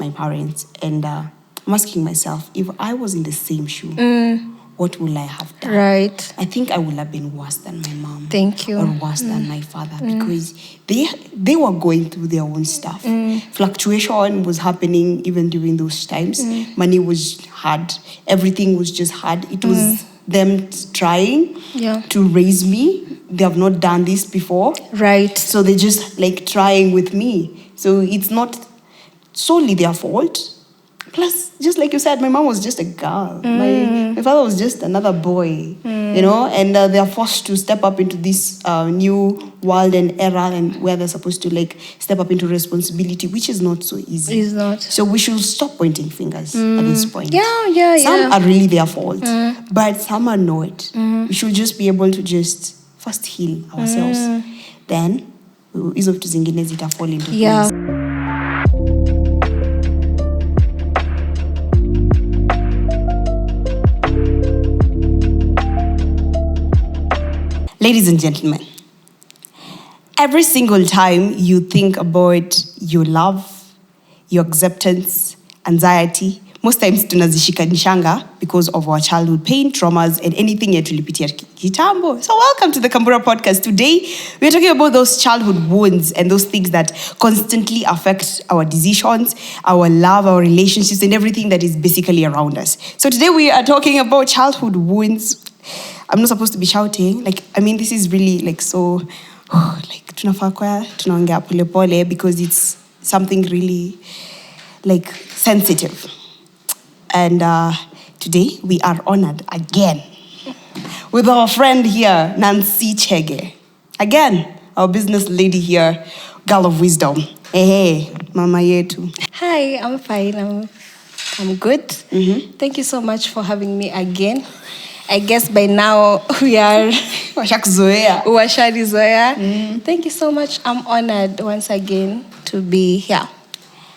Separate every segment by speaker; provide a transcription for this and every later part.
Speaker 1: my parents, and I'm asking myself, if I was in the same shoe, what would I have done?
Speaker 2: Right.
Speaker 1: I think I would have been worse than my mom.
Speaker 2: Thank you.
Speaker 1: Or worse than my father, because they were going through their own stuff. Fluctuation was happening even during those times. Money was hard. Everything was just hard. It was them trying to raise me. They have not done this before.
Speaker 2: Right.
Speaker 1: So they're just like trying with me. So it's not solely their fault. Plus, just like you said, my mom was just a girl. My father was just another boy, and they're forced to step up into this new world and era, and where they're supposed to like step up into responsibility, which is not so easy.
Speaker 2: It's not.
Speaker 1: So we should stop pointing fingers at this point.
Speaker 2: Some
Speaker 1: are really their fault, but some are not. We should just be able to just first heal ourselves. Then, hizo vitu zingine zita fall into place. Ladies and gentlemen, every single time you think about your love, your acceptance, anxiety, most times tunazishikanishanga because of our childhood pain, traumas, and anything yet tulipitia kitambo. So welcome to the Kambura Podcast. Today, we're talking about those childhood wounds and those things that constantly affect our decisions, our love, our relationships, and everything that is basically around us. So today we are talking about childhood wounds. I'm not supposed to be shouting. This is really so, tunaongea pole pole because it's something really sensitive. And today we are honored again with our friend here, Nancy Chege. Again, our business lady here, girl of wisdom. Hey, mama yetu.
Speaker 2: Hi, I'm fine. I'm good. Thank you so much for having me again. I guess by now we are washarizoea. Thank you so much. I'm honored once again to be here.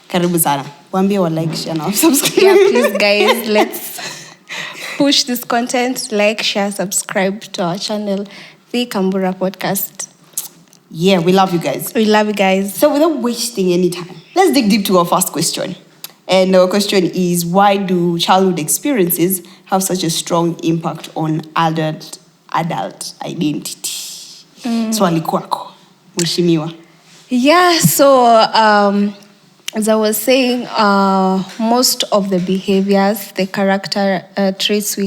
Speaker 1: Karibu sana. Waambie wa like, share, and subscribe.
Speaker 2: Yeah, please guys, let's push this content. Like, share, subscribe to our channel, the Kambura Podcast.
Speaker 1: Yeah, we love you guys.
Speaker 2: We love you guys.
Speaker 1: So without wasting any time, let's dig deep to our first question. And our question is, why do childhood experiences have such a strong impact on adult identity? Swali kwako, mheshimiwa.
Speaker 2: Yeah, so as I was saying, most of the behaviors, the character traits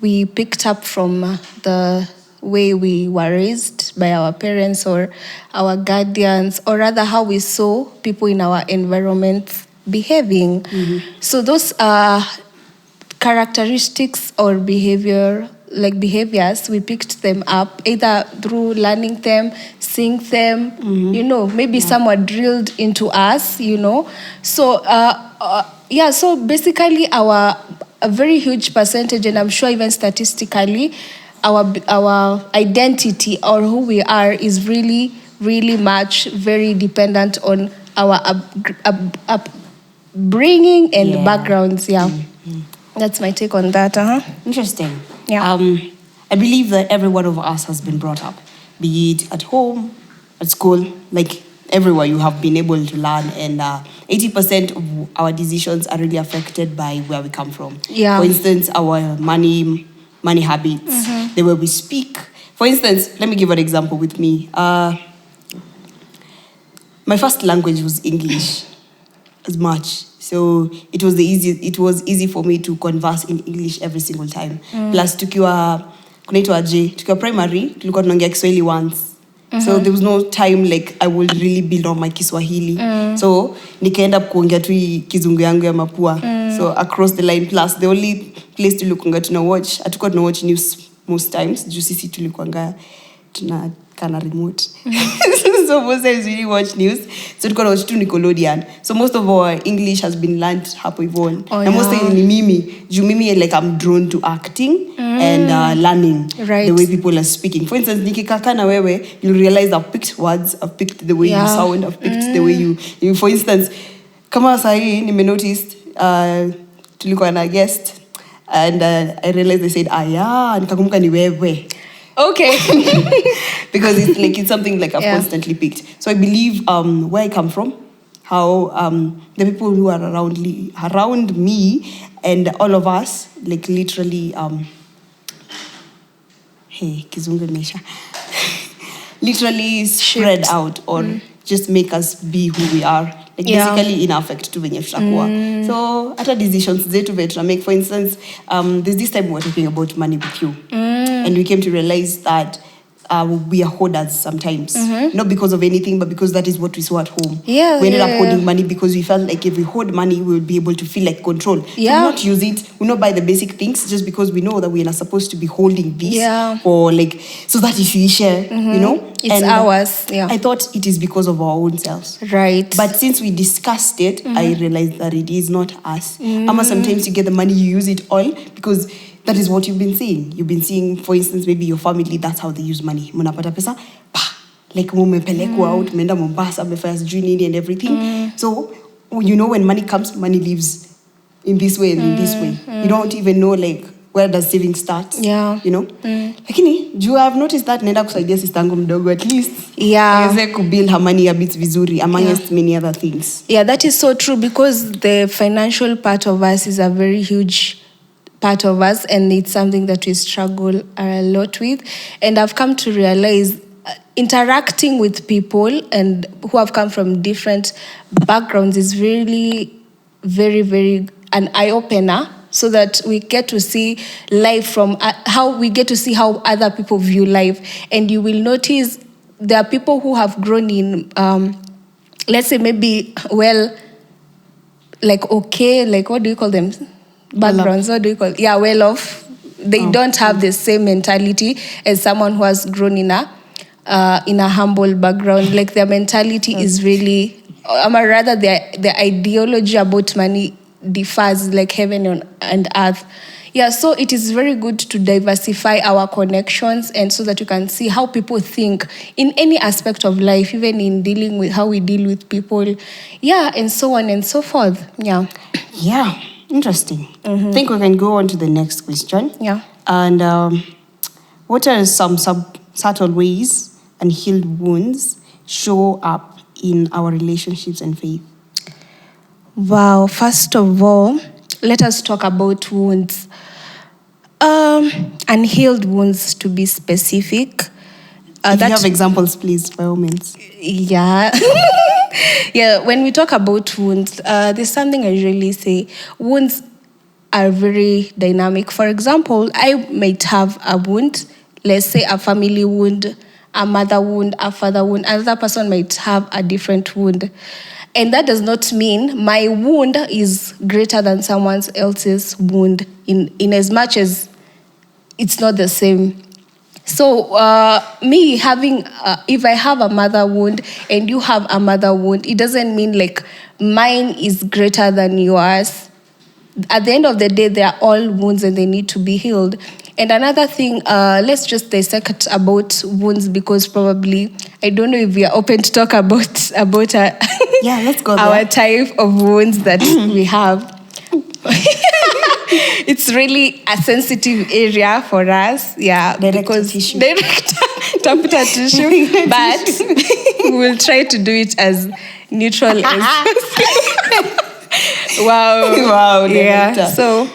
Speaker 2: we picked up from the way we were raised by our parents or our guardians, or rather how we saw people in our environment behaving. So those characteristics or behaviors, we picked them up either through learning them, seeing them, maybe some were drilled into us, So, so basically a very huge percentage, and I'm sure even statistically, our identity or who we are is really, really much very dependent on our upbringing and backgrounds. That's my take on that.
Speaker 1: Interesting.
Speaker 2: Yeah.
Speaker 1: I believe that every one of us has been brought up, be it at home, at school, everywhere you have been able to learn, and 80% of our decisions are really affected by where we come from.
Speaker 2: Yeah.
Speaker 1: For instance, our money habits, the way we speak. For instance, let me give an example with me. My first language was English as much. So it was easy for me to converse in English every single time. Plus tukiwa primary, tulikuwa tunaongea Kiswahili once. So there was no time I would really build on my Kiswahili. So nikaenda kuongea tu kizungu yangu ya mapua. So across the line, plus the only place tulikuwa tunawatch, hatukuwa tunawatch news most times. Juu sisi tulikuwa kana remote. So most times we didn't watch news. So tulikuwa tunawatch tu Nickelodeon. So most of our English has been learned hapo hivyo. And most times ni mimi. Juu mimi I'm drawn to acting and learning the way people are speaking. For instance, nikikaka na wewe, you'll realize I've picked words, I've picked the way you sound, I've picked the way you for instance, kama sahi nimenoticed tulikuwa na guest and I realized they said nikakumbuka ni wewe.
Speaker 2: Okay.
Speaker 1: Because it's something I've constantly picked. So I believe where I come from how the people who are around me and all of us, like literally, hey, kizungu mesha, literally spread out or just make us be who we are. Like basically in affect tu venye tutakuwa. So hata decisions zetu vile tuna make, for instance, there's this time we were talking about money with you, and we came to realize that we are hoarders sometimes, not because of anything, but because that is what we saw at home. We ended up hoarding money because we felt like if we hoard money, we would be able to feel like control. We not use it, we not buy the basic things just because we know that we are not supposed to be holding this or like, so that if you share, you know,
Speaker 2: it's ours.
Speaker 1: I thought it is because of our own selves.
Speaker 2: Right.
Speaker 1: But since we discussed it, I realized that it is not us. Ama sometimes you get the money, you use it all because that is what you've been seeing. You've been seeing, for instance, maybe your family, that's how they use money. Munapata pesa, pa, like mumepelekwa out, menda Mombasa, mefanya sijui nini and everything. So, you know, when money comes, money leaves in this way and in this way. You don't even know, like, where does saving start? You know? Lakini, I have noticed that nenda kusaidia sistangu mdogo at least. Aweze kubuild her money habits vizuri amongst many other things.
Speaker 2: Yeah, that is so true because the financial part of us is a very huge part of us, and it's something that we struggle a lot with. And I've come to realize interacting with people and who have come from different backgrounds is really very, very an eye-opener, so that we get to see life from how we get to see how other people view life. And you will notice there are people who have grown in, let's say maybe, well, like, okay, like, what do you call them? Backgrounds, what do you call it? Yeah, well off. They don't have the same mentality as someone who has grown in a humble background. Like their mentality is really, or rather their ideology about money differs like heaven and earth. Yeah, so it is very good to diversify our connections, and so that you can see how people think in any aspect of life, even in dealing with how we deal with people. Yeah, and so on and so forth. Yeah.
Speaker 1: Yeah. Interesting. I think we can go on to the next question.
Speaker 2: Yeah.
Speaker 1: And what are some subtle ways unhealed wounds show up in our relationships and faith?
Speaker 2: Wow. First of all, let us talk about wounds. Unhealed wounds, to be specific.
Speaker 1: If you have examples, please, by all means.
Speaker 2: Yeah. Yeah, when we talk about wounds, there's something I usually say. Wounds are very dynamic. For example, I might have a wound, let's say a family wound, a mother wound, a father wound. Another person might have a different wound. And that does not mean my wound is greater than someone else's wound in as much as it's not the same. So me having, if I have a mother wound and you have a mother wound, it doesn't mean like mine is greater than yours. At the end of the day, they are all wounds and they need to be healed. And another thing, let's just dissect about wounds, because probably, I don't know if we are open to talk about
Speaker 1: yeah, let's go
Speaker 2: our type of wounds that we have. It's really a sensitive area for us,
Speaker 1: because tissue.
Speaker 2: Taputa tissue, but we'll try to do it as neutral as wow, yeah. So,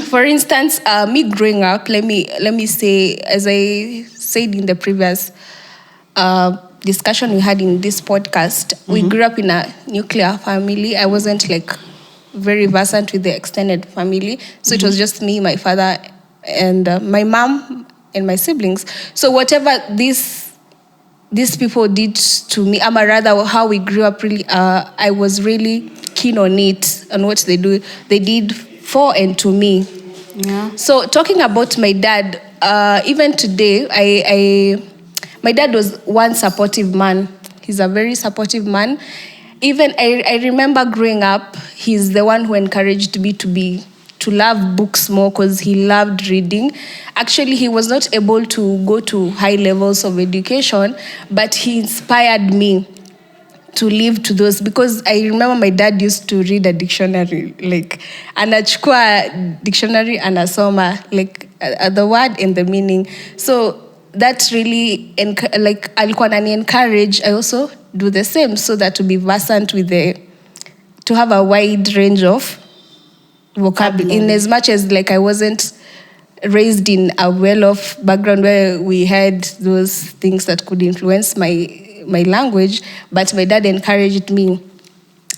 Speaker 2: for instance, me growing up, let me say, as I said in the previous discussion we had in this podcast, we grew up in a nuclear family. I wasn't like very versant with the extended family. So it was just me, my father, and my mom and my siblings. So whatever these people did to me, or rather how we grew up, really, I was really keen on it, on what they did for and to me.
Speaker 1: Yeah.
Speaker 2: So talking about my dad, even today, my dad was one supportive man. He's a very supportive man. Even I remember growing up, he's the one who encouraged me to love books more, because he loved reading. Actually, he was not able to go to high levels of education, but he inspired me to live to those, because I remember my dad used to read a dictionary, like anachukua dictionary anasoma, like the word and the meaning. So that really, like alikuwa anani encourage I also do the same, so that to be versant with the to have a wide range of vocabulary. In as much as like I wasn't raised in a well-off background where we had those things that could influence my language, but my dad encouraged me.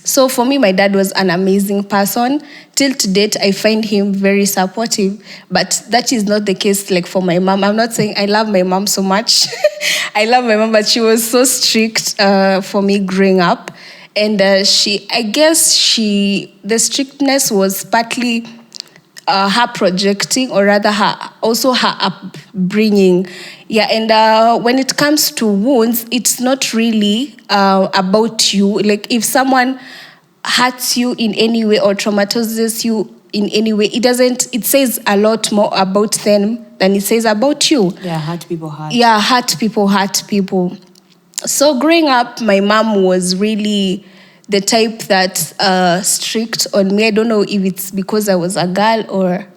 Speaker 2: So for me, my dad was an amazing person. Till to date, I find him very supportive. But that is not the case like for my mom. I'm not saying I love my mom so much. I love my mom, but she was so strict for me growing up. And the strictness was partly her projecting, or rather also her upbringing. Yeah, and when it comes to wounds, it's not really about you. Like if someone hurts you in any way or traumatizes you in any way, it says a lot more about them than it says about you.
Speaker 1: Yeah, hurt people hurt.
Speaker 2: Yeah, hurt people. So growing up, my mom was really the type that strict on me. I don't know if it's because I was a girl or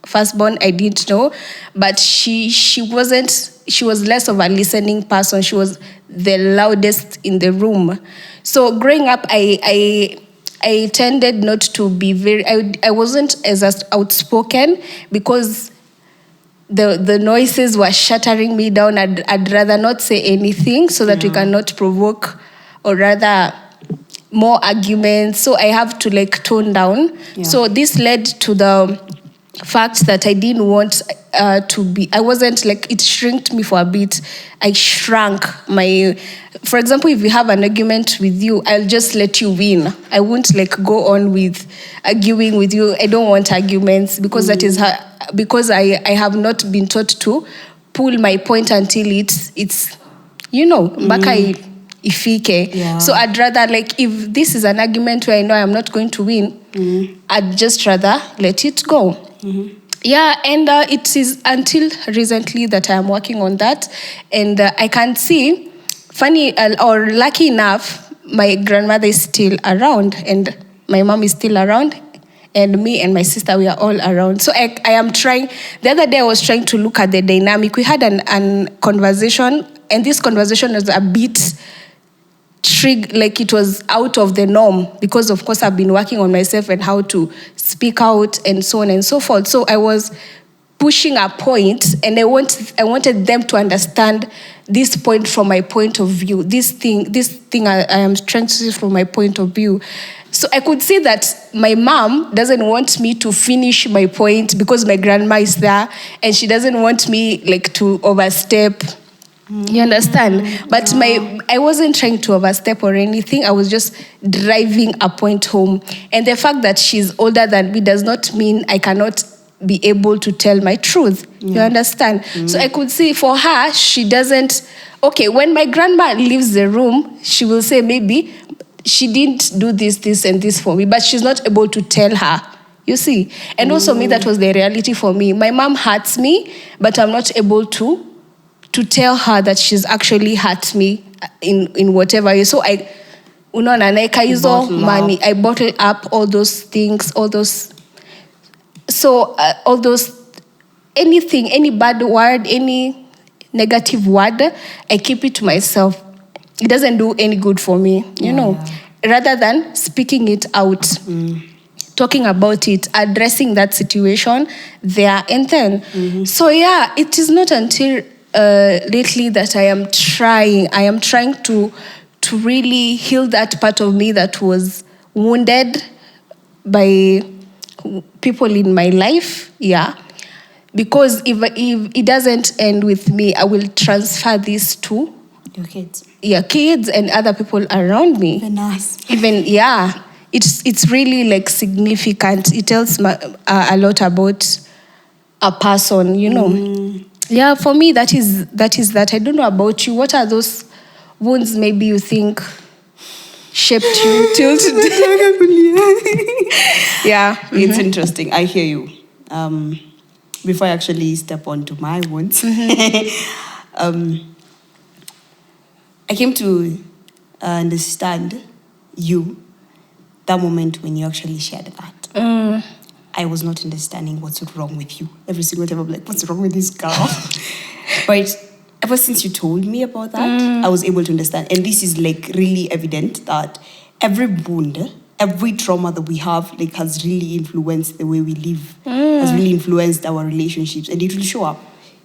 Speaker 2: firstborn, I didn't know. But she was less of a listening person. She was the loudest in the room. So growing up, I tended not to be I wasn't as outspoken because the noises were shattering me down. I'd rather not say anything so that we cannot provoke, or rather more arguments. So I have to like tone down. Yeah. So this led to the fact that I didn't want I wasn't like, it shrinked me for a bit. I shrank for example, if we have an argument with you, I'll just let you win. I won't like go on with arguing with you. I don't want arguments because that is because I have not been taught to pull my point until it's mpaka ifike. Yeah. So I'd rather, like, if this is an argument where I know I'm not going to win, I'd just rather let it go. Yeah, and it is until recently that I am working on that. And I can see, funny or lucky enough, my grandmother is still around and my mom is still around. And me and my sister, we are all around. So I am trying. The other day I was trying to look at the dynamic. We had an conversation, and this conversation was a bit like it was out of the norm because, of course, I've been working on myself and how to speak out and so on and so forth. So I was pushing a point, and I wanted them to understand this point from my point of view. This thing I am trying to see from my point of view. So I could see that my mom doesn't want me to finish my point because my grandma is there, and she doesn't want me like to overstep. You understand? But I wasn't trying to overstep or anything. I was just driving a point home. And the fact that she's older than me does not mean I cannot be able to tell my truth. You understand? So I could see for her, she doesn't... Okay, when my grandma leaves the room, she will say maybe she didn't do this, and this for me, but she's not able to tell her. You see? And also me, that was the reality for me. My mom hurts me, but I'm not able to tell her that she's actually hurt me in whatever way. So I bottle up all those things, all those anything, any bad word, any negative word, I keep it to myself. It doesn't do any good for me, you know. Rather than speaking it out, talking about it, addressing that situation there and then. So yeah, it is not until lately that I am trying to really heal that part of me that was wounded by people in my life. Yeah, because if it doesn't end with me, I will transfer this to
Speaker 1: your kids.
Speaker 2: Yeah, kids and other people around me.
Speaker 1: Even us.
Speaker 2: It's really like significant. It tells a lot about a person, you know. Yeah, for me, that is that. I don't know about you. What are those wounds maybe you think shaped you till today? Yeah.
Speaker 1: It's interesting. I hear you. Before I actually step onto my wounds, I came to understand you that moment when you actually shared that. I was not understanding what's wrong with you. Every single time I'm like, what's wrong with this girl? But ever since you told me about that, I was able to understand. And this is like really evident that every wound, every trauma that we have like has really influenced the way we live, has really influenced our relationships, and it will show up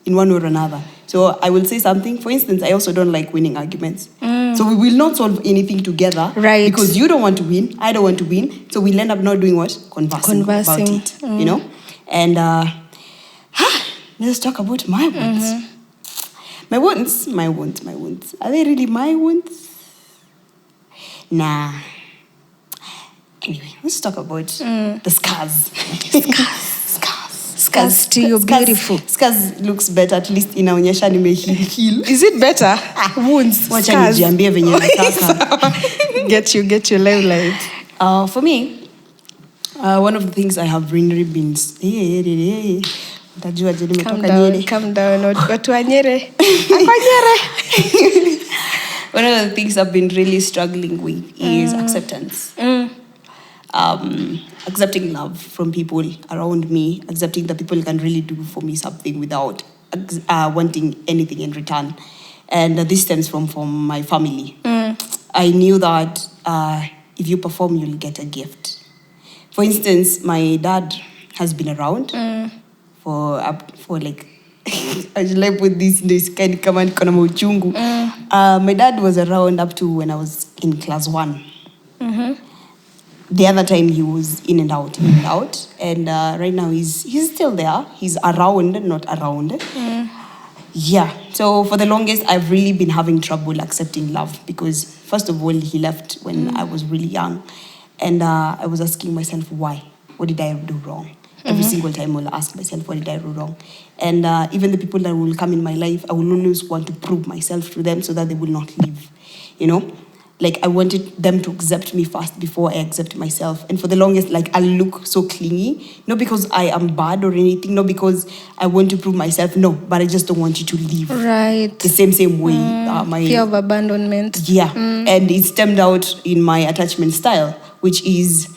Speaker 1: in one way or another. So I will say something. For instance, I also don't like winning arguments. So we will not solve anything together.
Speaker 2: Right.
Speaker 1: Because you don't want to win, I don't want to win. So we'll end up not doing what? Conversing. About it. You know? And let's talk about my wounds. My wounds. Are they really my wounds? Nah. Anyway, let's talk about the scars.
Speaker 2: Scars to you, beautiful.
Speaker 1: Scars looks better, at least inaonyesha heal.
Speaker 2: Is it better? Wounds.
Speaker 1: Wacha nijiambie venye nataka.
Speaker 2: Get your limelight.
Speaker 1: For me, one of the things I have really been...
Speaker 2: Calm down. Watu wa Nyere.
Speaker 1: One of the things I've been really struggling with is acceptance. Accepting love from people around me, accepting that people can really do for me something without wanting anything in return. And this stems from my family. I knew that if you perform, you'll get a gift. For instance, my dad has been around for like, I should like with this kind of command kona mauchungu. My dad was around up to when I was in class 1. The other time he was in and out. And right now he's still there. He's around, not around. Yeah. So for the longest, I've really been having trouble accepting love because first of all, he left when I was really young. And I was asking myself, why? What did I do wrong? Every single time I'll ask myself, what did I do wrong? And even the people that will come in my life, I will always want to prove myself to them so that they will not leave, you know? Like, I wanted them to accept me first before I accept myself. And for the longest, like, I look so clingy. Not because I am bad or anything. Not because I want to prove myself. No, but I just don't want you to leave.
Speaker 2: Right.
Speaker 1: The same way. My
Speaker 2: fear of abandonment.
Speaker 1: Yeah. And it stemmed out in my attachment style, which was...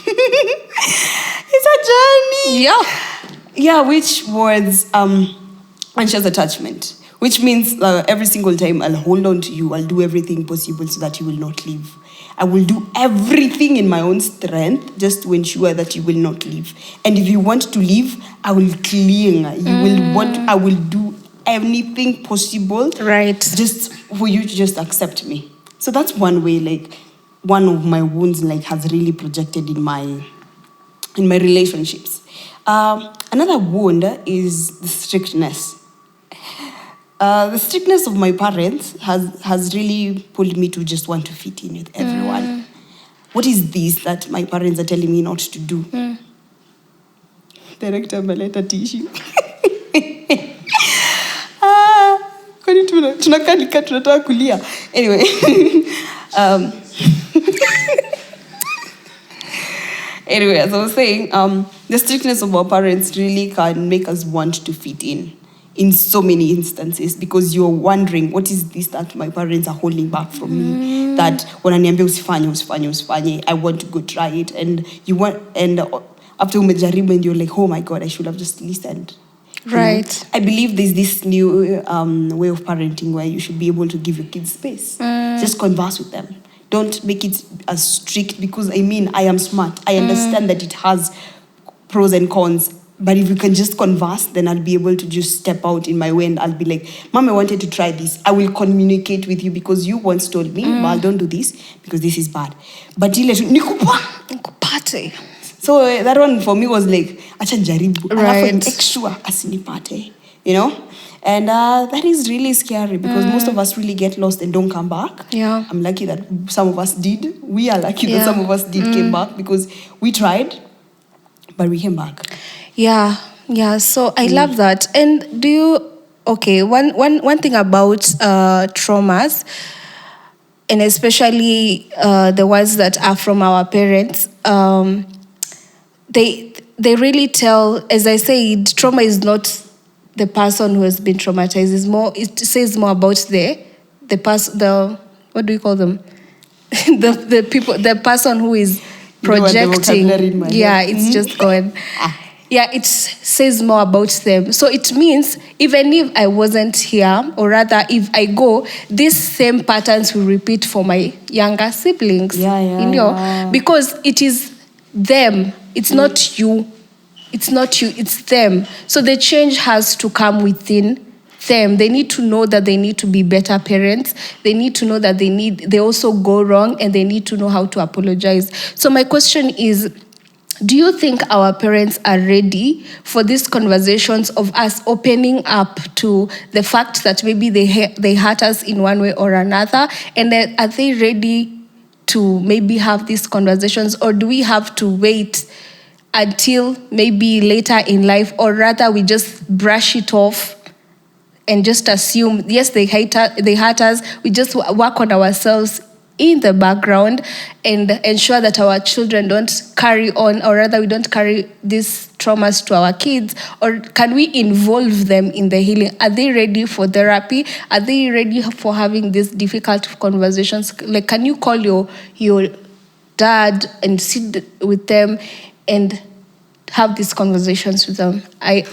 Speaker 1: it's a journey.
Speaker 2: Yeah.
Speaker 1: Yeah, which was anxious attachment. Which means every single time I'll hold on to you, I'll do everything possible so that you will not leave. I will do everything in my own strength just to ensure that you will not leave. And if you want to leave, I will cling. I will do anything possible.
Speaker 2: Right.
Speaker 1: Just for you to just accept me. So that's one way, like, one of my wounds, like, has really projected in my relationships. Another wound is the strictness. The strictness of my parents has really pulled me to just want to fit in with everyone. What is this that my parents are telling me not to do? Director Maleta tissue. Kwani tunakaa tunataka kulia. Anyway. Anyway, as I was saying, the strictness of our parents really can make us want to fit in so many instances, because you're wondering, what is this that my parents are holding back from me? That wananiambia usifanye, I want to go try it, and after umejaribu and you're like, oh my God, I should have just listened.
Speaker 2: Right.
Speaker 1: I believe there's this new way of parenting where you should be able to give your kids space. Just converse with them. Don't make it as strict, because I am smart. I understand that it has pros and cons. But if you can just converse, then I'll be able to just step out in my way and I'll be like, Mom, I wanted to try this. I will communicate with you because you once told me, well, don't do this because this is bad. But
Speaker 2: nikupate.
Speaker 1: So that one for me was like, acha njaribu.
Speaker 2: Right.
Speaker 1: Make sure asinipate, you know? And that is really scary because most of us really get lost and don't come back.
Speaker 2: Yeah.
Speaker 1: I'm lucky that some of us did. We are lucky that some of us did came back because we tried, but we came back.
Speaker 2: Yeah. So I love that. And one thing about traumas, and especially the ones that are from our parents, they really tell, as I said, trauma is not the person who has been traumatized. It says more about the what do you call them? the people, the person who is projecting.
Speaker 1: Yeah,
Speaker 2: it's just gone. it says more about them. So it means even if I wasn't here, or rather if I go, these same patterns will repeat for my younger siblings. Because it is them. It's not you. It's not you, it's them. So the change has to come within them. They need to know that they need to be better parents. They need to know that they also go wrong, and they need to know how to apologize. So my question is, do you think our parents are ready for these conversations of us opening up to the fact that maybe they hurt us in one way or another? And then are they ready to maybe have these conversations, or do we have to wait until maybe later in life, or rather we just brush it off and just assume, yes, they hurt us, we just work on ourselves in the background and ensure that our children don't carry on, or rather we don't carry these traumas to our kids? Or can we involve them in the healing? Are they ready for therapy? Are they ready for having these difficult conversations? Like, can you call your dad and sit with them and have these conversations with them?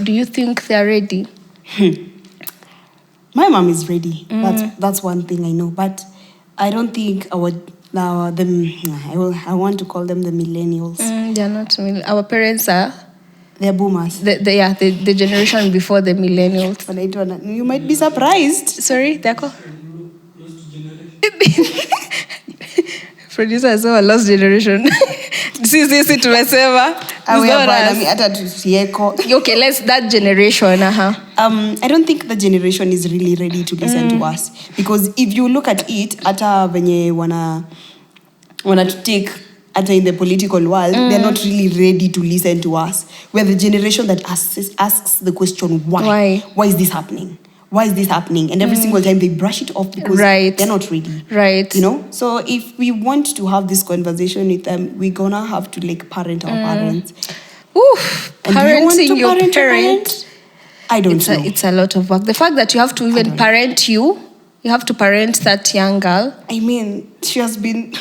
Speaker 2: Do you think they're ready?
Speaker 1: My mom is ready. That's one thing I know. But I don't think I want to call them the millennials.
Speaker 2: They're not. Our parents are.
Speaker 1: They're boomers.
Speaker 2: The generation before the millennials.
Speaker 1: You might be surprised.
Speaker 2: Sorry, they're called. Producer saw a lost generation. Sisi tumesema. Okay, let's that generation.
Speaker 1: I don't think the generation is really ready to listen to us, because if you look at it, ata venye wana to take ata in the political world, they're not really ready to listen to us. We're the generation that asks the question, why is this happening? Why is this happening? And every single time they brush it off because they're not ready.
Speaker 2: Right.
Speaker 1: So if we want to have this conversation with them, we're gonna have to parent our parents.
Speaker 2: Oof, parenting your parents.
Speaker 1: I don't know.
Speaker 2: It's a lot of work. The fact that you have to even parent you have to parent that young girl.
Speaker 1: I mean, she has been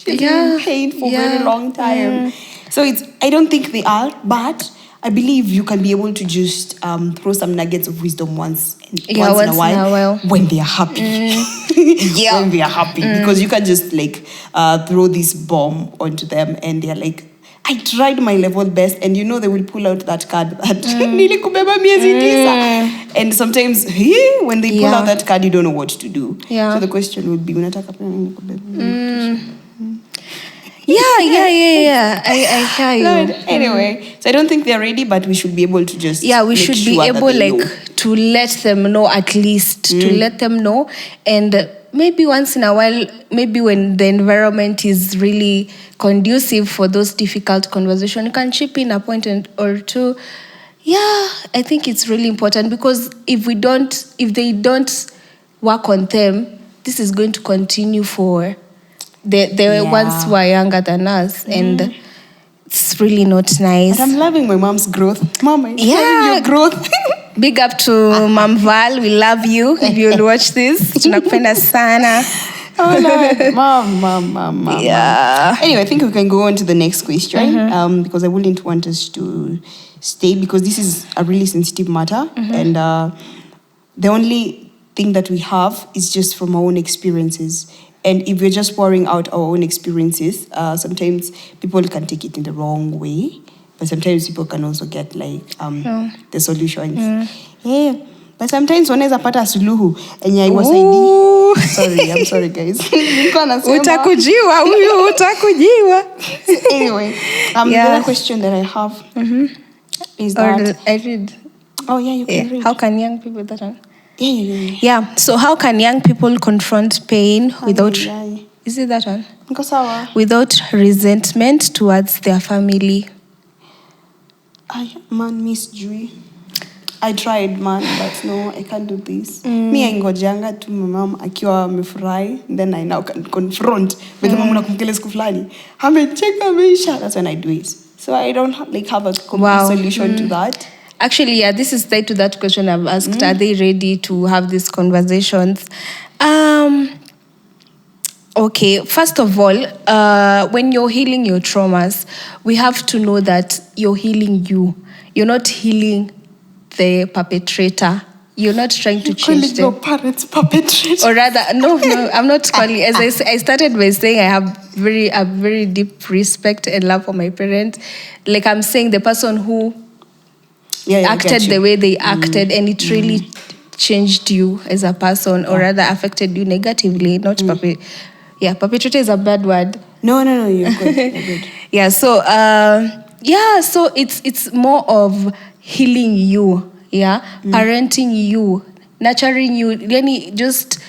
Speaker 1: in pain for a very long time. So I don't think they are, but I believe you can be able to just throw some nuggets of wisdom once in a while when they are happy. When they are happy. Because you can just throw this bomb onto them and they're like, I tried my level best, and they will pull out that card that nilikubeba miezi tisa. And sometimes when they pull out that card, you don't know what to do. So the question would be, unataka pia nilikubeba?
Speaker 2: Yeah. I hear you.
Speaker 1: Lord. Anyway, so I don't think they're ready, but we should be able to just
Speaker 2: we should be able to let them know, at least to let them know. And maybe once in a while, maybe when the environment is really conducive for those difficult conversations, you can chip in a point or two. I think it's really important, because if they don't work on them, this is going to continue for the ones who are younger than us, and it's really not nice.
Speaker 1: But I'm loving my mom's growth. Mom, I'm loving your growth.
Speaker 2: Big up to Mam Val. We love you. If you'll watch this, tunakupenda sana.
Speaker 1: Oh Lord. Mom.
Speaker 2: Yeah.
Speaker 1: Anyway, I think we can go on to the next question, because I wouldn't want us to stay, because this is a really sensitive matter, and the only thing that we have is just from our own experiences. And if we're just pouring out our own experiences, sometimes people can take it in the wrong way, but sometimes people can also get the solutions. But sometimes wanaweza pata suluhu enye iwasaidi. I'm sorry guys.
Speaker 2: Utakujiwa huyu, utakujiwa.
Speaker 1: Anyway, the other question that I have is that
Speaker 2: I read.
Speaker 1: Oh yeah, you can read.
Speaker 2: How can young people that one?
Speaker 1: Yeah.
Speaker 2: So how can young people confront pain without... Is it that one? Without resentment towards their family?
Speaker 1: Miss Jui. I tried, but no, I can't do this. Me, I ngojanga tu mama akiwa amefurahi, then I now can confront. Because mama nakumkele siku fulani. Amecheka ameisha. That's when I do it. So I don't have a complete solution to that.
Speaker 2: Actually, this is tied to that question I've asked. Are they ready to have these conversations? Okay, first of all, when you're healing your traumas, we have to know that you're healing you. You're not healing the perpetrator. You're not trying to change
Speaker 1: your
Speaker 2: them.
Speaker 1: parents perpetrator.
Speaker 2: Or rather, no, I'm not calling. As I started by saying, I have a very deep respect and love for my parents. Like I'm saying, the person who acted the way they acted, and it really changed you as a person, or rather affected you negatively. Not perpetrator is a bad word.
Speaker 1: No, you're good. You're good.
Speaker 2: Yeah, so so it's more of healing you, parenting you, nurturing you, really just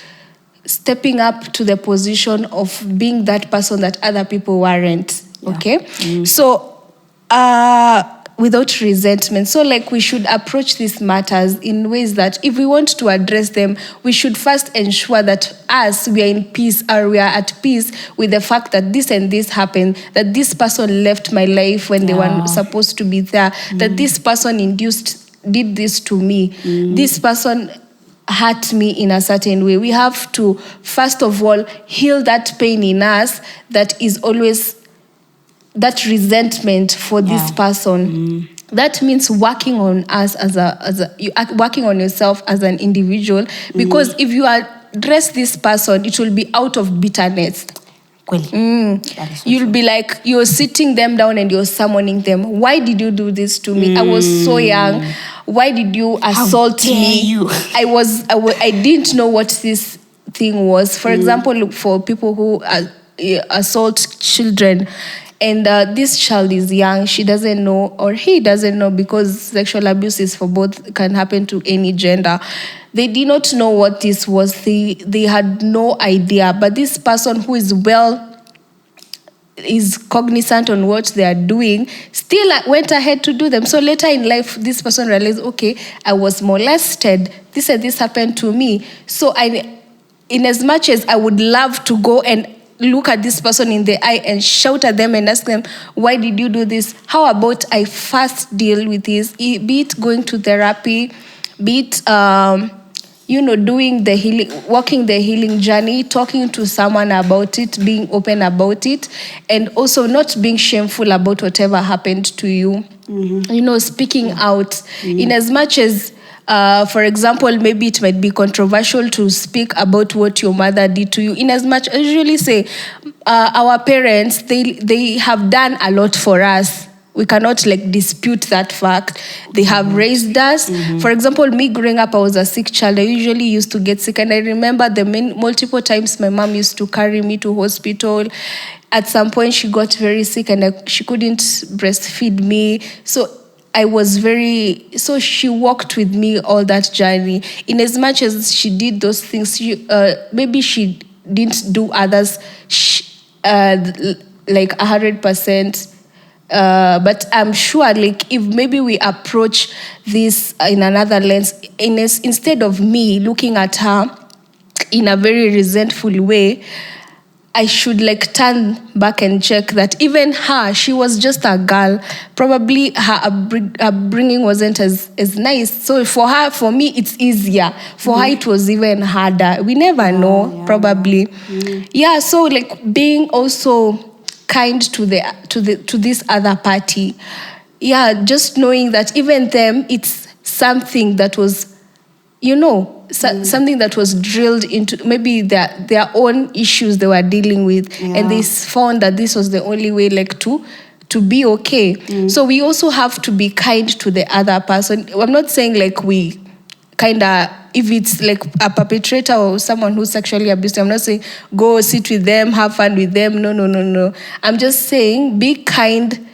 Speaker 2: stepping up to the position of being that person that other people weren't. Okay, so without resentment. So like we should approach these matters in ways that if we want to address them, we should first ensure that we are in peace, or we are at peace with the fact that this and this happened, that this person left my life when they were supposed to be there, that this person did this to me, this person hurt me in a certain way. We have to, first of all, heal that pain in us that is always that resentment for this person. That means working on us working on yourself as an individual, because if you address this person, it will be out of bitterness. You'll be like, you're sitting them down and you're summoning them. Why did you do this to me? I was so young. Why did you assault me?
Speaker 1: You?
Speaker 2: I didn't know what this thing was. For example, for people who assault children, and this child is young, she doesn't know, or he doesn't know, because sexual abuse is for both, can happen to any gender. They did not know what this was. They had no idea. But this person who is cognizant on what they are doing still went ahead to do them. So later in life, this person realized, okay, I was molested. This and this happened to me. So in as much as I would love to go and look at this person in the eye and shout at them and ask them, why did you do this? How about I first deal with this, be it going to therapy, be it, doing the healing, walking the healing journey, talking to someone about it, being open about it, and also not being shameful about whatever happened to you. Speaking out. In as much as, for example, maybe it might be controversial to speak about what your mother did to you. In as much, I usually say, our parents, they have done a lot for us. We cannot dispute that fact. They have raised us. For example, me growing up, I was a sick child. I usually used to get sick, and I remember multiple times my mom used to carry me to hospital. At some point, she got very sick, and she couldn't breastfeed me. So she walked with me all that journey. In as much as she did those things, maybe she didn't do others 100%. But I'm sure if maybe we approach this in another lens, instead of me looking at her in a very resentful way, I should turn back and check that even her, she was just a girl. Probably her upbringing wasn't as nice. So for me, it's easier. For her, it was even harder. We never know, probably. Yeah, so being also kind to this other party. Yeah, just knowing that even them, it's something that was, something that was drilled into maybe their own issues they were dealing with, and they found that this was the only way to be okay. So we also have to be kind to the other person. I'm not saying we if it's a perpetrator or someone who's sexually abused, I'm not saying go sit with them, have fun with them. No. I'm just saying be kind.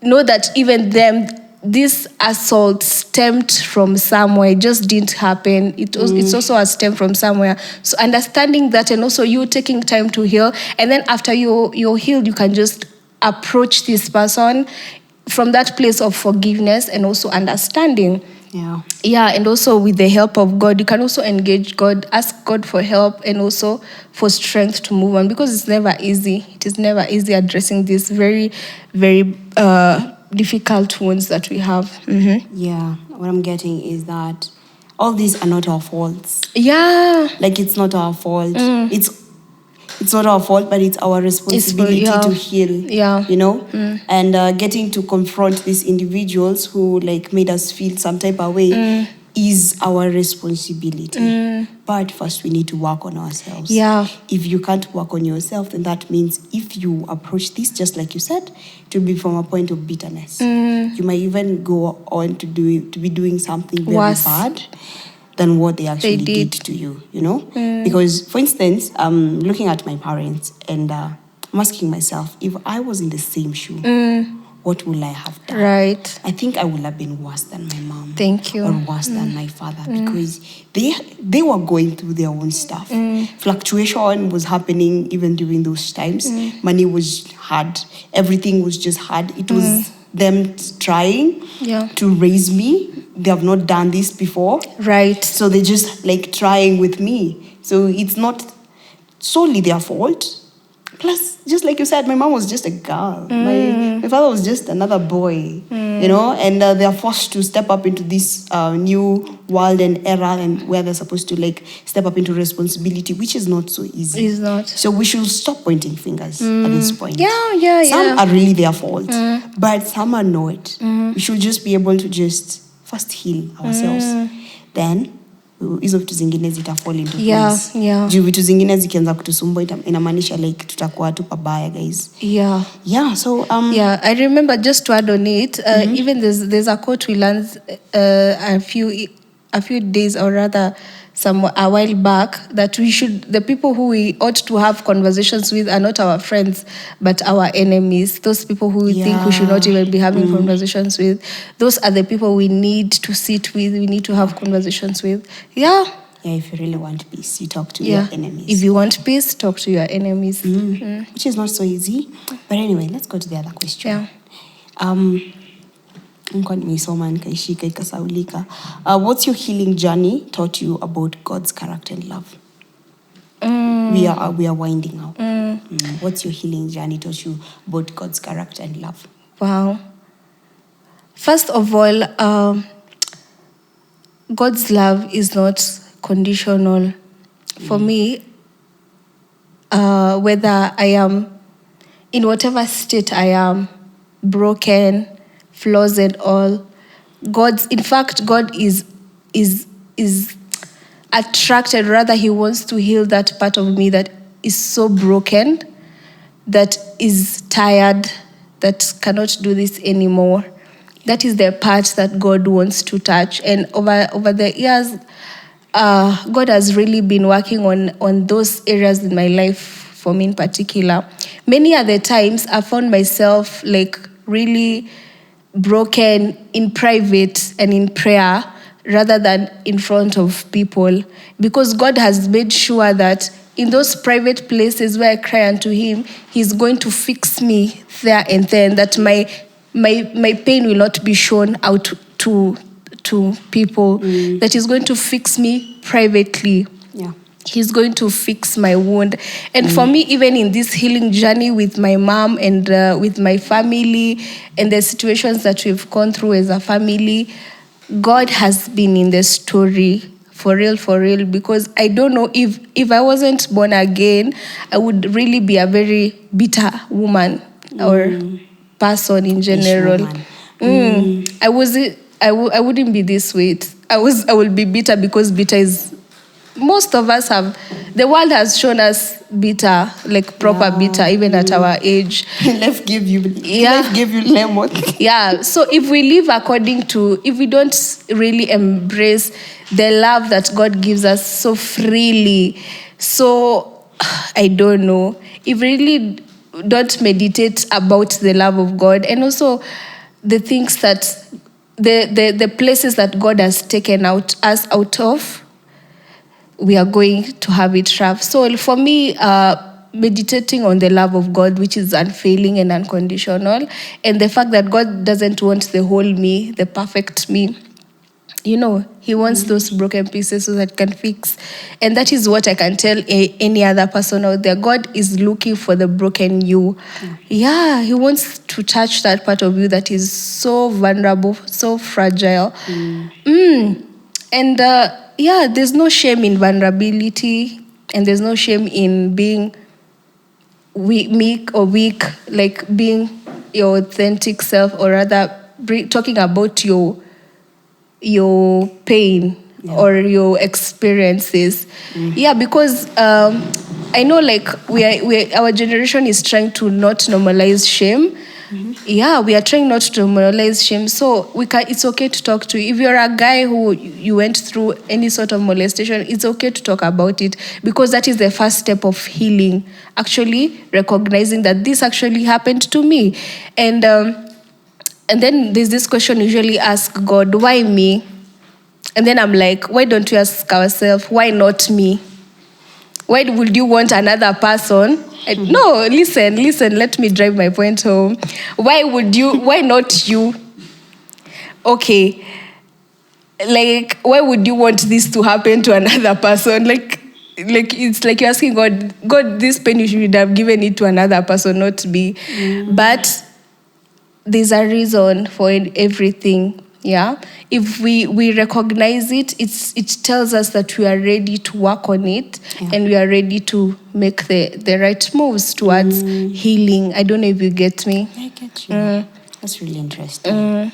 Speaker 2: Know that even them, this assault stemmed from somewhere. It just didn't happen. It's also a stem from somewhere. So understanding that, and also you taking time to heal, and then after you're healed, you can just approach this person from that place of forgiveness and also understanding. Yeah, and also with the help of God, you can also engage God, ask God for help, and also for strength to move on, because it's never easy. It is never easy addressing these very, very difficult wounds that we have.
Speaker 1: Yeah, what I'm getting is that all these are not our faults.
Speaker 2: Yeah.
Speaker 1: It's not our fault. it's not our fault, but it's our responsibility to heal.
Speaker 2: Yeah.
Speaker 1: You know, and getting to confront these individuals who like made us feel some type of way is our responsibility. But first, we need to work on ourselves.
Speaker 2: Yeah.
Speaker 1: If you can't work on yourself, then that means if you approach this, just like you said, to be from a point of bitterness. You might even go on to be doing something very
Speaker 2: Worse
Speaker 1: bad than what they actually did to you, you know? Because, for instance, looking at my parents and I'm asking myself, if I was in the same shoe, what would I have done?
Speaker 2: Right.
Speaker 1: I think I would have been worse than my mom.
Speaker 2: Thank you.
Speaker 1: Or worse than my father, because they were going through their own stuff. Fluctuation was happening even during those times. Money was hard. Everything was just hard. It was them trying to raise me. They have not done this before.
Speaker 2: Right.
Speaker 1: So they're just like trying with me. So it's not solely their fault. Plus, just like you said, my mom was just a girl. My father was just another boy, you know, and they're forced to step up into this new world and era, and where they're supposed to like step up into responsibility, which is not so easy.
Speaker 2: It's not.
Speaker 1: So we should stop pointing fingers at this point.
Speaker 2: Yeah.
Speaker 1: Some are really their fault, but some are not. We should just be able to just first heal ourselves. Then hizo vitu zingine zitafall into place. Juu vitu zingine zikianza kutusumbua inamaanisha like tutakuwa tu pabaya, guys. So
Speaker 2: I remember, just to add on it, even there's a quote we learned a few days, or rather a while back, that the people who we ought to have conversations with are not our friends, but our enemies. Those people who we think we should not even be having conversations with, those are the people we need to sit with, we need to have conversations with.
Speaker 1: If you really want peace, you talk to your enemies.
Speaker 2: If you want peace, talk to your enemies.
Speaker 1: Which is not so easy. But anyway, let's go to the other question. What's your healing journey taught you about God's character and love? We are winding up. What's your healing journey taught you about God's character and love?
Speaker 2: Wow. First of all, God's love is not conditional. For me, whether I am in whatever state I am, broken, flaws and all, God is attracted, rather he wants to heal that part of me that is so broken, that is tired, that cannot do this anymore. That is the part that God wants to touch. And over the years, God has really been working on those areas in my life, for me in particular. Many other times I found myself like really broken in private and in prayer rather than in front of people, because God has made sure that in those private places where I cry unto him, he's going to fix me there and then, that my pain will not be shown out to people, that he's going to fix me privately. He's going to fix my wound. And for me, even in this healing journey with my mom and with my family and the situations that we've gone through as a family, God has been in the story for real, because I don't know if I wasn't born again, I would really be a very bitter woman or person in general. I wouldn't be this way. I will be bitter, because bitter is, most of us have, the world has shown us bitter, like proper bitter, even at our age.
Speaker 1: Life give you lemon.
Speaker 2: So if we live if we don't really embrace the love that God gives us so freely, so I don't know, if we really don't meditate about the love of God, and also the things that the places that God has taken us out of, we are going to have it rough. So for me, meditating on the love of God, which is unfailing and unconditional, and the fact that God doesn't want the whole me, the perfect me. You know, he wants those broken pieces so that can fix. And that is what I can tell any other person out there. God is looking for the broken you. He wants to touch that part of you that is so vulnerable, so fragile. And there's no shame in vulnerability, and there's no shame in being weak, like being your authentic self, or rather talking about your pain or your experiences. Yeah, because I know like our generation is trying to not normalize shame. Yeah, we are trying not to normalize shame. So it's okay to talk to you. If you're a guy who you went through any sort of molestation, it's okay to talk about it, because that is the first step of healing. Actually recognizing that this actually happened to me. And then there's this question usually ask God, why me? And then I'm like, why don't we ask ourselves, why not me? Why would you want another person? No, listen, let me drive my point home. Why not you? Okay. Like, why would you want this to happen to another person? Like it's like you're asking God, this pain, you should have given it to another person, not me. But there's a reason for everything. Yeah, if we recognize it, it tells us that we are ready to work on it, and we are ready to make the right moves towards healing. I don't know if you get me.
Speaker 1: I get you. That's really interesting.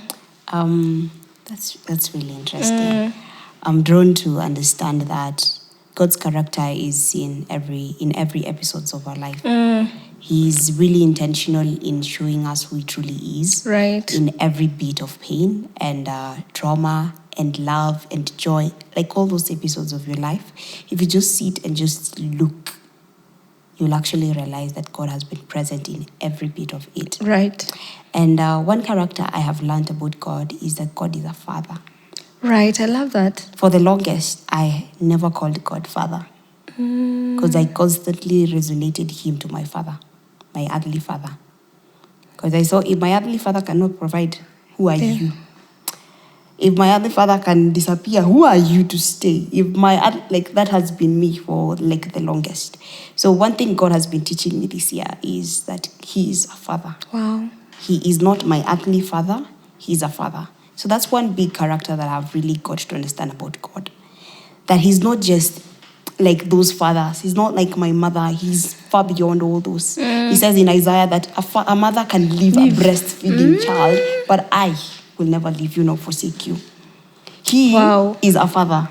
Speaker 1: That's really interesting. I'm drawn to understand that God's character is seen in every episodes of our life. He's really intentional in showing us who he truly is.
Speaker 2: Right.
Speaker 1: In every bit of pain and trauma and love and joy, like all those episodes of your life. If you just sit and just look, you'll actually realize that God has been present in every bit of it.
Speaker 2: Right.
Speaker 1: And one character I have learned about God is that God is a father.
Speaker 2: Right, I love that.
Speaker 1: For the longest, I never called God father, because I constantly resonated him to my father, my earthly father. Because I saw, if my earthly father cannot provide, who are you? If my earthly father can disappear, who are you to stay? If that has been me for like the longest. So one thing God has been teaching me this year is that he is a father.
Speaker 2: Wow.
Speaker 1: He is not my earthly father, he's a father. So that's one big character that I've really got to understand about God. That he's not just like those fathers. He's not like my mother. He's far beyond all those. He says in Isaiah that a mother can leave a breastfeeding child, but I will never leave you nor forsake you. He is a father.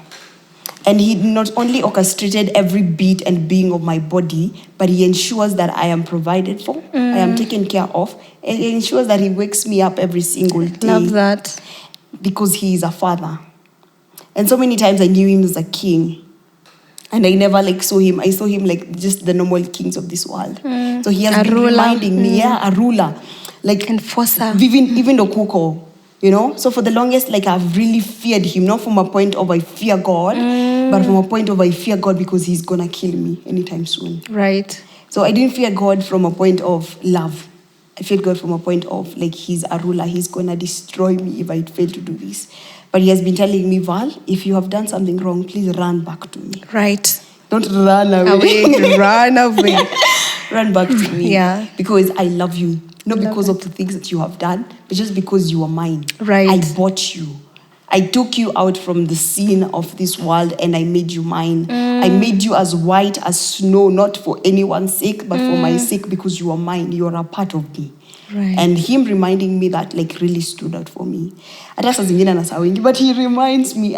Speaker 1: And he not only orchestrated every beat and being of my body, but he ensures that I am provided for, I am taken care of, and he ensures that he wakes me up every single day.
Speaker 2: Love that.
Speaker 1: Because he is a father. And so many times I knew him as a king. And I never saw him. I saw him like just the normal kings of this world. So he has been reminding me, a ruler. Like
Speaker 2: enforcer.
Speaker 1: Even the kuko. You know, so for the longest, I've really feared him, not from a point of I fear God, but from a point of I fear God because he's gonna kill me anytime soon.
Speaker 2: Right.
Speaker 1: So I didn't fear God from a point of love. I feared God from a point of he's a ruler, he's gonna destroy me if I fail to do this. But he has been telling me, Val, if you have done something wrong, please run back to me.
Speaker 2: Right.
Speaker 1: Don't run away.
Speaker 2: Run away.
Speaker 1: Run back to me.
Speaker 2: Yeah.
Speaker 1: Because I love you. Not because of the things that you have done, but just because you are mine.
Speaker 2: Right.
Speaker 1: I bought you. I took you out from the sin of this world and I made you mine. I made you as white as snow, not for anyone's sake, but for my sake, because you are mine. You are a part of me.
Speaker 2: Right.
Speaker 1: And him reminding me that really stood out for me. But he reminds me,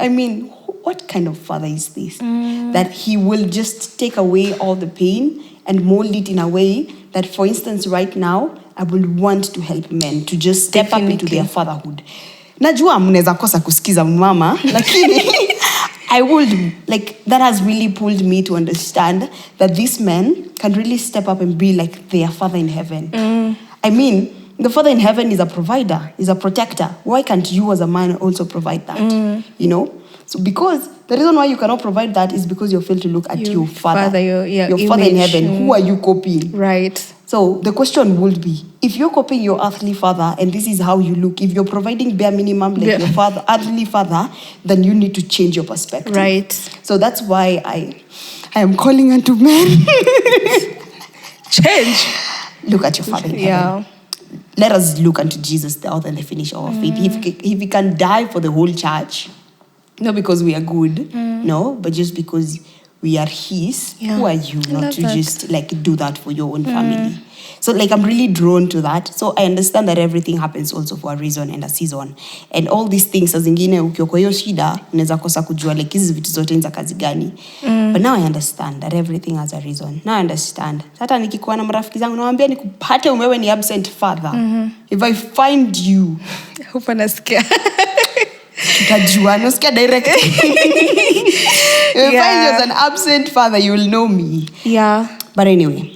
Speaker 1: what kind of father is this? That he will just take away all the pain and mold it in a way that, for instance, right now, I will want to help men to just step up into their fatherhood. Najua mnaweza kosa kusikiza mama, lakini I would, that has really pulled me to understand that these men can really step up and be like their father in heaven. The father in heaven is a provider, is a protector. Why can't you as a man also provide that? You know? So because the reason why you cannot provide that is because you fail to look at your father. Your father in heaven. Who are you copying?
Speaker 2: Right.
Speaker 1: So the question would be, if you're copying your earthly father and this is how you look, if you're providing bare minimum your earthly father, then you need to change your perspective.
Speaker 2: Right.
Speaker 1: So that's why I am calling unto men.
Speaker 2: Change.
Speaker 1: Look at your father in heaven. Let us look unto Jesus, the author and the finisher of our faith. If he can die for the whole church, not because we are good, no, but just because we are his,
Speaker 2: Yeah.
Speaker 1: who are you
Speaker 2: I
Speaker 1: not
Speaker 2: love
Speaker 1: to
Speaker 2: that.
Speaker 1: just like do that for your own family? So like I'm really drawn to that. So I understand that everything happens also for a reason and a season. And all these things saa zingine ukiwa kwa hiyo shida unaweza kosa kujua like hizi vitu zote ni za kazi gani. But now I understand that everything has a reason. Now I understand. Hata nikikuwa na marafiki zangu nawaambia nikupate umewe ni absent father. If I find you,
Speaker 2: Hope nasikia.
Speaker 1: tutajua, nasikia direct. If I find you as an absent father, you will know me.
Speaker 2: Yeah.
Speaker 1: But anyway,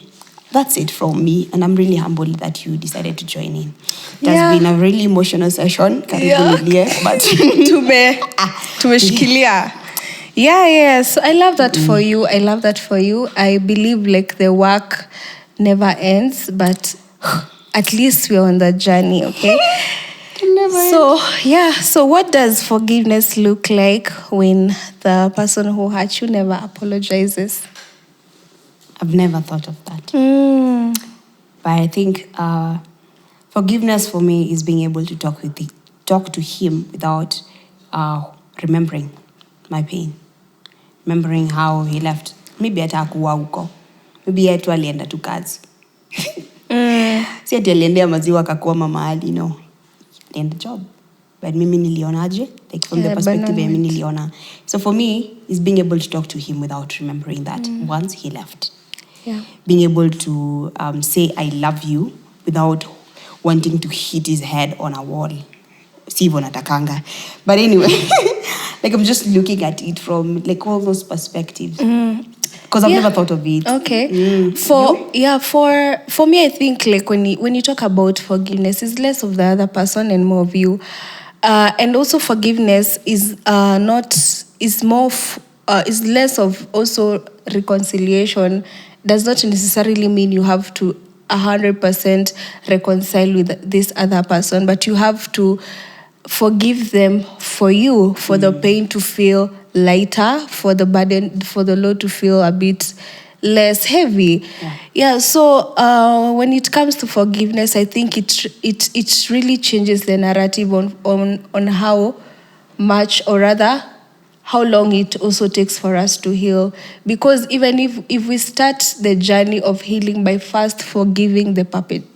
Speaker 1: that's it from me, and I'm really humbled that you decided to join in. It has been a really emotional session. But
Speaker 2: tumeshikilia. Yeah. So I love that for you. I believe like the work never ends, but at least we're on the journey, okay? So what does forgiveness look like when the person who hurt you never apologizes?
Speaker 1: I've never thought of that. But I think forgiveness for me is being able to talk to him without remembering my pain. Remembering how he left. Maybe atakuwa huko. Maybe yetu alienda tu kazi. Si ati aliendea maziwa akakwama mahali, no. Alienda job. But mimi nilionaje? Like from the perspective mimi niliona. So for me, is being able to talk to him without remembering that once he left.
Speaker 2: Yeah.
Speaker 1: Being able to say I love you without wanting to hit his head on a wall. Sivyo natakanga. But anyway, like I'm just looking at it from like all those perspectives. Because I've never thought of it.
Speaker 2: Okay. For me, I think like when you talk about forgiveness, it's less of the other person and more of you. And also forgiveness is less of also reconciliation. Does not necessarily mean you have to 100% reconcile with this other person, but you have to forgive them for you, for the pain to feel lighter, for the burden, for the load to feel a bit less heavy. So when it comes to forgiveness, I think it really changes the narrative on how much, or rather how long it also takes for us to heal. Because even if we start the journey of healing by first forgiving the perpetrator,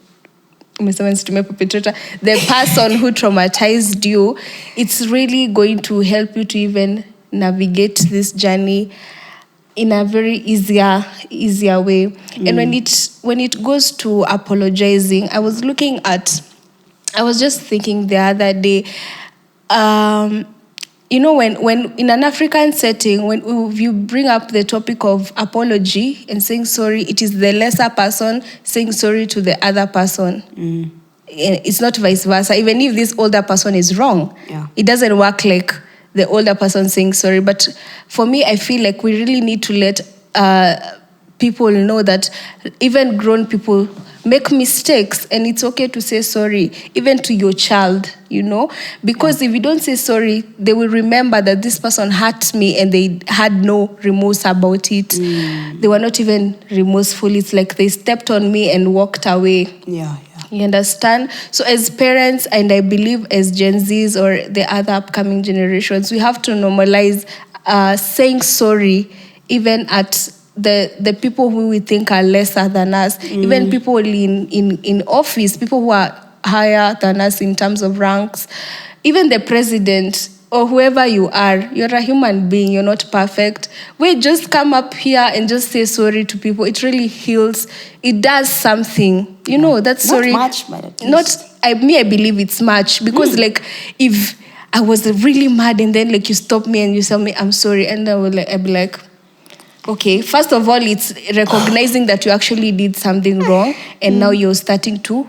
Speaker 2: the person who traumatized you, it's really going to help you to even navigate this journey in a very easier way. And when it goes to apologizing, I was just thinking the other day, when in an African setting, when you bring up the topic of apology and saying sorry, it is the lesser person saying sorry to the other person. It's not vice versa. Even if this older person is wrong, it doesn't work like the older person saying sorry. But for me, I feel like we really need to let people know that even grown people make mistakes, and it's okay to say sorry, even to your child, because if you don't say sorry, they will remember that this person hurt me and they had no remorse about it. They were not even remorseful. It's like they stepped on me and walked away. You understand? So as parents, and I believe as Gen Zs or the other upcoming generations, we have to normalize saying sorry, even at the people who we think are lesser than us, even people in office, people who are higher than us in terms of ranks, even the president or whoever you are, you're a human being, you're not perfect. We just come up here and just say sorry to people. It really heals. It does something. That's sorry.
Speaker 1: Not much, but at least.
Speaker 2: I believe it's much, because like if I was really mad and then like you stop me and you tell me I'm sorry, and I'd be like, okay, first of all, it's recognizing that you actually did something wrong, and now you're starting to,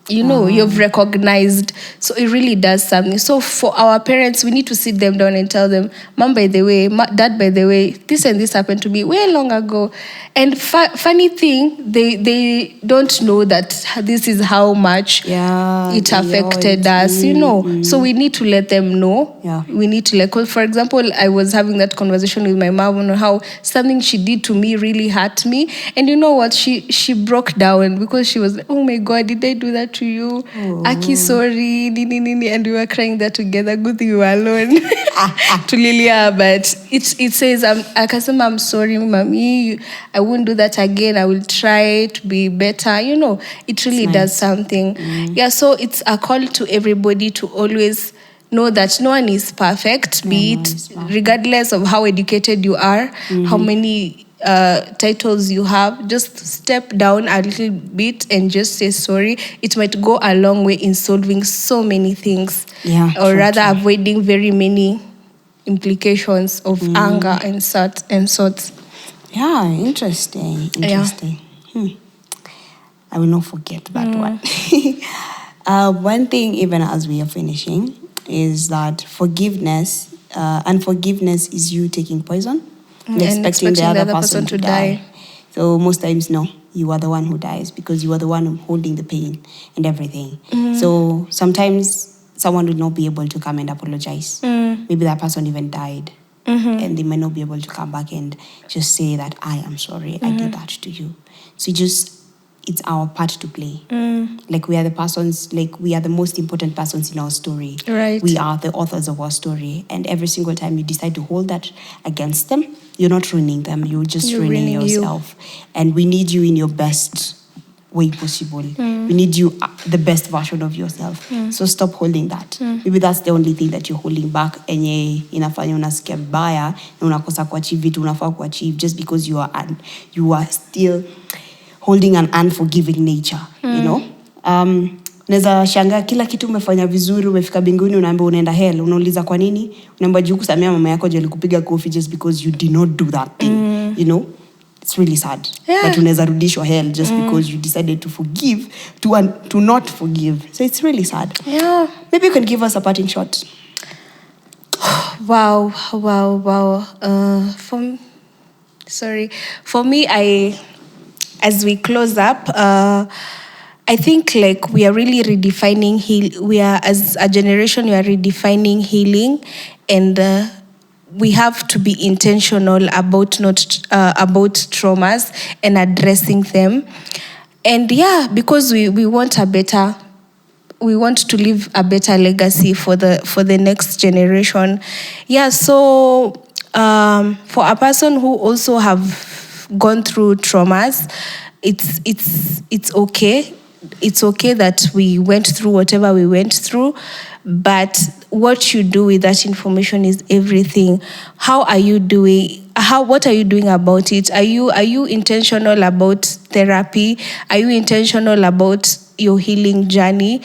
Speaker 2: you've recognized. So it really does something. So for our parents, we need to sit them down and tell them, Mom, by the way, Dad, by the way, this and this happened to me way long ago. And funny thing, they don't know that this is how much it affected us, So we need to let them know. We need to for example, I was having that conversation with my mom on how something she did to me really hurt me. And you know what? She broke down because she was like, oh my God, did I do that that to you. Aki, sorry, nini, and we were crying that together. Good thing we were alone. To Lilia, but it says, Akasema, I'm sorry, mommy. I won't do that again. I will try to be better. It really does something. Yeah, so it's a call to everybody to always know that no one is perfect, regardless of how educated you are, how many titles you have. Just step down a little bit and just say sorry. It might go a long way in solving so many things, or rather avoiding very many implications of anger and sorts.
Speaker 1: Yeah, interesting. I will not forget that one. One thing, even as we are finishing, is that unforgiveness is you taking poison and expecting the other person to die. So most times, no, you are the one who dies because you are the one holding the pain and everything. So sometimes someone will not be able to come and apologize. Maybe that person even died. And they might not be able to come back and just say that, I am sorry, I did that to you. So it's our part to play. Like we are the most important persons in our story.
Speaker 2: Right.
Speaker 1: We are the authors of our story. And every single time you decide to hold that against them, you're not ruining them, you're just ruining yourself. And we need you in your best way possible. We need you the best version of yourself. So stop holding that. Maybe that's the only thing that you're holding back, enye inafanya unasikia vibaya na unakosa kuachieve vitu unafaa kuachieve just because you are still holding an unforgiving nature, Naweza shangaa kila kitu umefanya vizuri, umefika mbinguni, unaambiwa unaenda hell, unauliza kwa nini? Unaambiwa juu kusamea mama yako jali kupiga kofi just because you did not do that thing, It's really sad.
Speaker 2: Yeah.
Speaker 1: But unaweza rudishwa hell just because you decided to forgive, to not forgive. So it's really sad.
Speaker 2: Yeah.
Speaker 1: Maybe you can give us a parting shot.
Speaker 2: Wow. For me, as we close up, I think like we are really redefining we are, as a generation, we are redefining healing, and we have to be intentional about traumas and addressing them. And because we want we want to leave a better legacy for the next generation. So for a person who also have gone through traumas, it's okay. It's okay that we went through whatever we went through, but what you do with that information is everything. What are you doing about it? Are you intentional about therapy? Are you intentional about your healing journey?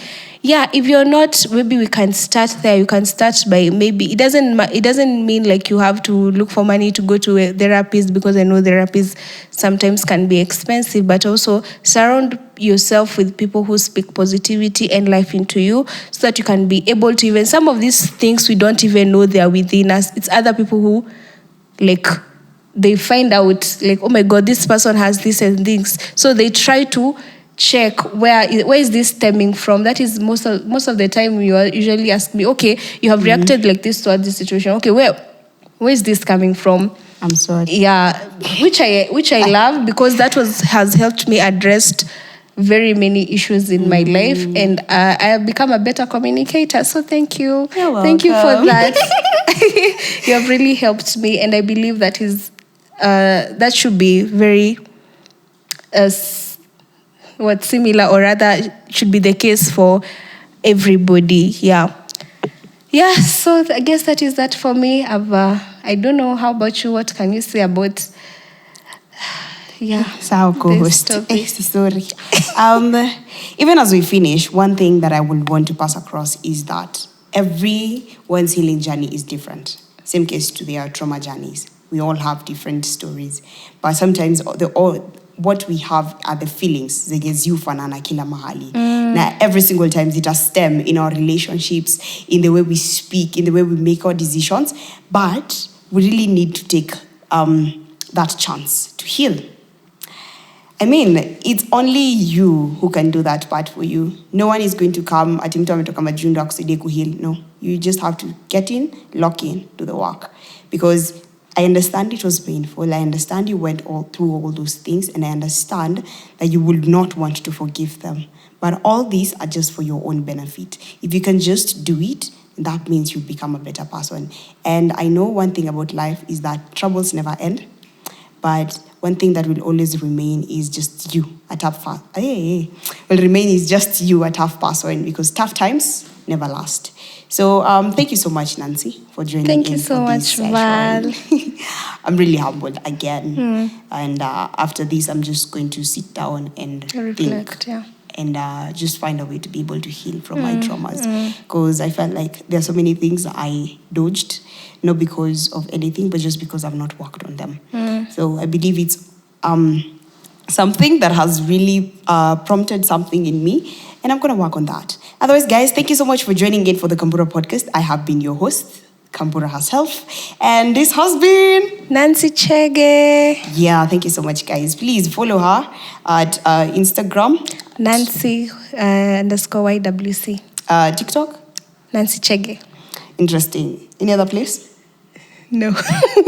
Speaker 2: If you're not, maybe we can start there. You can start by, maybe it doesn't mean like you have to look for money to go to a therapist, because I know therapists sometimes can be expensive, but also surround yourself with people who speak positivity and life into you, so that you can be able to, even some of these things we don't even know they are within us. It's other people who, like, they find out, like, oh my God, this person has this and things. So they try to check where is this stemming from. That is most of the time you are usually ask me, okay, you have reacted like this towards this situation. Okay, where is this coming from?
Speaker 1: I'm sorry.
Speaker 2: Which I love, because that has helped me address very many issues in my life, and I have become a better communicator. So thank you.
Speaker 1: You're welcome.
Speaker 2: Thank you for that. You have really helped me, and I believe that is that should be very similar, or rather should be the case for everybody. So I guess that is that for me. I don't know, how about you? What can you say about
Speaker 1: Sawa co-host. Sorry. Even as we finish, one thing that I would want to pass across is that everyone's healing journey is different. Same case to their trauma journeys. We all have different stories, but sometimes what we have are the feelings zegeziufanana kila mahali. Now every single time it has stem in our relationships, in the way we speak, in the way we make our decisions, but we really need to take that chance to heal. I mean, it's only you who can do that part for you. No one is going to come ati mtu ametoka majundu akusaidie kuheal. No, you just have to get in, lock in, do the work. Because I understand it was painful. I understand you went through all those things, and I understand that you would not want to forgive them. But all these are just for your own benefit. If you can just do it, that means you become a better person. And I know one thing about life is that troubles never end. But one thing that will always remain is just you, a tough person. Will remain is just you, a tough person, because tough times never last. So thank you so much, Nancy, for joining
Speaker 2: Thank
Speaker 1: in.
Speaker 2: you so
Speaker 1: for
Speaker 2: much,
Speaker 1: this
Speaker 2: Val.
Speaker 1: I'm really humbled again. And after this, I'm just going to sit down and
Speaker 2: Reflect,
Speaker 1: think. And just find a way to be able to heal from my traumas. Because I felt like there are so many things I dodged, not because of anything, but just because I've not worked on them. So I believe it's something that has really prompted something in me, and I'm going to work on that. Otherwise, guys, thank you so much for joining in for the Kambura Podcast. I have been your host, Kambura herself, and this has been
Speaker 2: Nancy Chege.
Speaker 1: Yeah, thank you so much, guys. Please follow her at Instagram,
Speaker 2: Nancy _YWC.
Speaker 1: TikTok.
Speaker 2: Nancy Chege.
Speaker 1: Interesting. Any other place?
Speaker 2: No,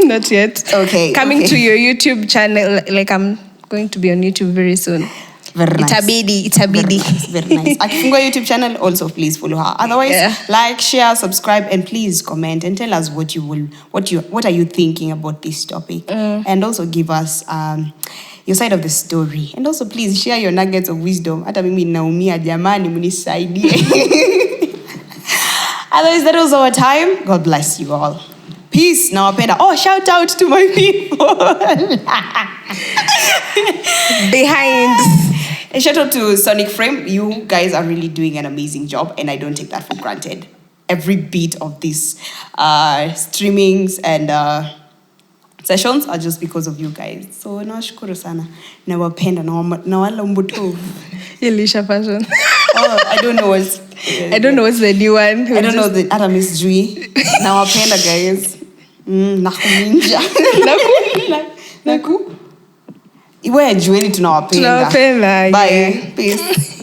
Speaker 2: not yet.
Speaker 1: Okay.
Speaker 2: Coming
Speaker 1: okay.
Speaker 2: to your YouTube channel, like I'm going to be on YouTube very soon.
Speaker 1: Very nice.
Speaker 2: Itabidi.
Speaker 1: Very nice. Akifungua YouTube channel, also please follow her. Otherwise, like, share, subscribe, and please comment and tell us what are you thinking about this topic, and also give us your side of the story, and also please share your nuggets of wisdom. Hata mimi naumia jamani, munisaidie. Otherwise, that was our time. God bless you all. Peace. Nawapenda. Oh, shout out to my people.
Speaker 2: Behind.
Speaker 1: A shout out to Sonic Frame. You guys are really doing an amazing job, and I don't take that for granted. Every bit of these streamings and sessions are just because of you guys. So nawashukuru sana. Nawapenda nawala mbutovu.
Speaker 2: Elisha fashion.
Speaker 1: Oh, I don't know what's
Speaker 2: the new one.
Speaker 1: I don't know the other Miss Jui. Nawapenda guys. Nakuminja. Naku. Iwe jueni tunawapenda.
Speaker 2: Tunawapenda.
Speaker 1: Bye. Peace.